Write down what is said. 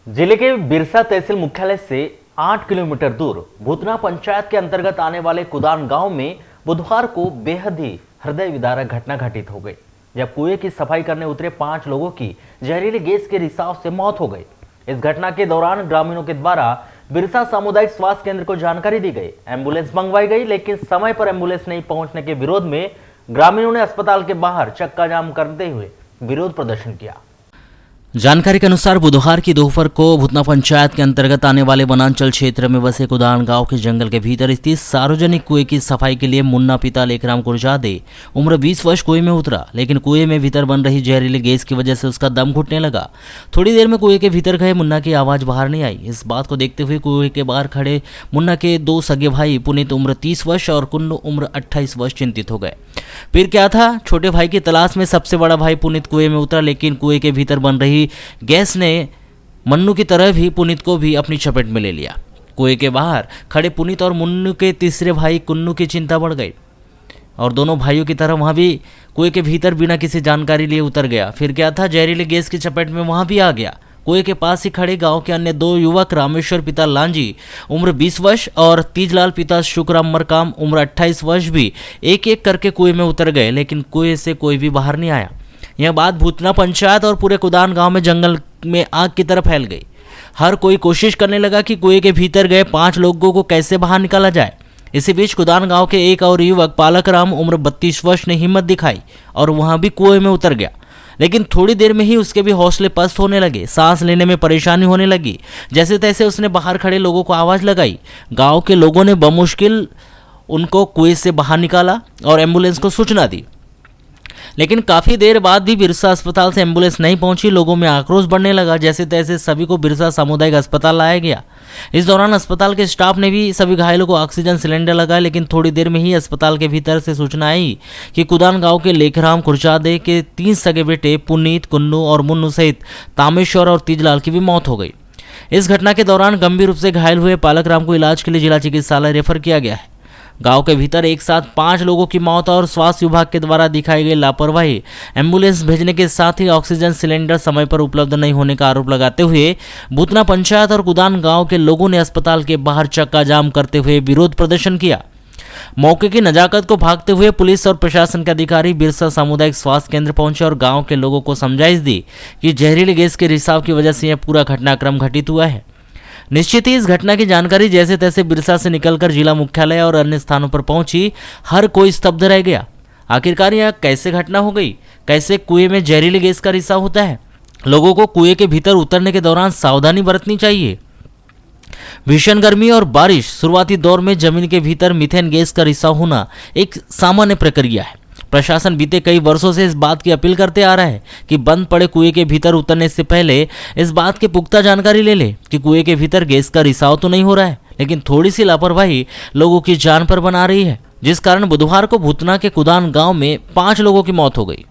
जिले के बिरसा तहसील मुख्यालय से 8 किलोमीटर दूर भूतना पंचायत के अंतर्गत आने वाले कुदान गांव में बुधवार को बेहद ही हृदय विदारक घटना घटित हो गई, जब कुएं की सफाई करने उतरे 5 लोगों की जहरीले गैस के रिसाव से मौत हो गई। इस घटना के दौरान ग्रामीणों के द्वारा बिरसा सामुदायिक स्वास्थ्य केंद्र को जानकारी दी गई। एम्बुलेंस मंगवाई गई, लेकिन समय पर एम्बुलेंस नहीं पहुंचने के विरोध में ग्रामीणों ने अस्पताल के बाहर चक्का जाम करते हुए विरोध प्रदर्शन किया। जानकारी के अनुसार बुधवार की दोपहर को भूतना पंचायत के अंतर्गत आने वाले वनांचल क्षेत्र में बसे कुदान गांव के जंगल के भीतर स्थित सार्वजनिक कुएं की सफाई के लिए मुन्ना पिता लेखराम कुरजादे उम्र 20 वर्ष कुएं में उतरा, लेकिन कुएं में भीतर बन रही जहरीले गैस की वजह से उसका दम घुटने लगा। थोड़ी देर में कुएं के भीतर गए मुन्ना की आवाज बाहर नहीं आई। इस बात को देखते हुए कुएं के बाहर खड़े मुन्ना के 2 सगे भाई पुनीत उम्र 30 वर्ष और कुन्नू उम्र 28 वर्ष चिंतित हो गए। फिर क्या था, छोटे भाई की तलाश में सबसे बड़ा भाई पुनीत कुएं में उतरा, लेकिन कुएं के भीतर बन रही गैस ने मन्नू की तरह भी पुनीत को भी अपनी चपेट में ले लिया। कुएं के बाहर खड़े पुनीत और मुन्नू के तीसरे भाई कुन्नू की चिंता बढ़ गई और दोनों भाइयों की तरह वहां भी कुएं के भीतर बिना किसी जानकारी लिए उतर गया। फिर क्या था, जहरीले गैस की चपेट में वहां भी आ गया। कुएं के पास ही खड़े गांव के अन्य 2 युवक रामेश्वर पिता लांजी उम्र 20 वर्ष और तीजलाल पिता शुक्राम मरकाम उम्र 28 वर्ष भी एक एक करके कुएं में उतर गए, लेकिन कुएं से कोई भी बाहर नहीं आया। यह बात भूतना पंचायत और पूरे कुदान गांव में जंगल में आग की तरह फैल गई। हर कोई कोशिश करने लगा कि कुएं के भीतर गए 5 लोगों को कैसे बाहर निकाला जाए। इसी बीच कुदान गांव के एक और युवक पालक राम उम्र 32 वर्ष ने हिम्मत दिखाई और वहां भी कुएं में उतर गया, लेकिन थोड़ी देर में ही उसके भी हौसले पस्त होने लगे। सांस लेने में परेशानी होने लगी। जैसे तैसे उसने बाहर खड़े लोगों को आवाज लगाई। गांव के लोगों ने बमुश्किल उनको कुएं से बाहर निकाला और एम्बुलेंस को सूचना दी, लेकिन काफी देर बाद भी बिरसा अस्पताल से एम्बुलेंस नहीं पहुंची। लोगों में आक्रोश बढ़ने लगा। जैसे तैसे सभी को बिरसा सामुदायिक अस्पताल लाया गया। इस दौरान अस्पताल के स्टाफ ने भी सभी घायलों को ऑक्सीजन सिलेंडर लगाए, लेकिन थोड़ी देर में ही अस्पताल के भीतर से सूचना आई कि कुदान गांव के लेखराम कुरजादे के 3 सगे बेटे पुनीत, कुन्नू और मुन्नू सहित तामेश्वर और तीजलाल की भी मौत हो गई। इस घटना के दौरान गंभीर रूप से घायल हुए पालक राम को इलाज के लिए जिला चिकित्सालय रेफर किया गया है। गांव के भीतर एक साथ 5 लोगों की मौत और स्वास्थ्य विभाग के द्वारा दिखाई गई लापरवाही, एम्बुलेंस भेजने के साथ ही ऑक्सीजन सिलेंडर समय पर उपलब्ध नहीं होने का आरोप लगाते हुए भूतना पंचायत और कुदान गांव के लोगों ने अस्पताल के बाहर चक्का जाम करते हुए विरोध प्रदर्शन किया। मौके की नजाकत को भागते हुए पुलिस और प्रशासन के अधिकारी बिरसा सामुदायिक स्वास्थ्य केंद्र पहुंचे और गांव के लोगों को समझाइश दी कि जहरीले गैस के रिसाव की वजह से यह पूरा घटनाक्रम घटित हुआ है। निश्चित ही इस घटना की जानकारी जैसे तैसे बिरसा से निकलकर जिला मुख्यालय और अन्य स्थानों पर पहुंची। हर कोई स्तब्ध रह गया। आखिरकार यह कैसे घटना हो गई? कैसे कुएं में जहरीले गैस का रिसाव होता है? लोगों को कुएं के भीतर उतरने के दौरान सावधानी बरतनी चाहिए। भीषण गर्मी और बारिश, शुरुआती दौर में जमीन के भीतर मीथेन गैस का रिसाव होना एक सामान्य प्रक्रिया है। प्रशासन बीते कई वर्षों से इस बात की अपील करते आ रहा है कि बंद पड़े कुएं के भीतर उतरने से पहले इस बात की पुख्ता जानकारी ले ले कि कुएं के भीतर गैस का रिसाव तो नहीं हो रहा है, लेकिन थोड़ी सी लापरवाही लोगों की जान पर बना रही है, जिस कारण बुधवार को भूतना के कुदान गांव में 5 लोगों की मौत हो गई।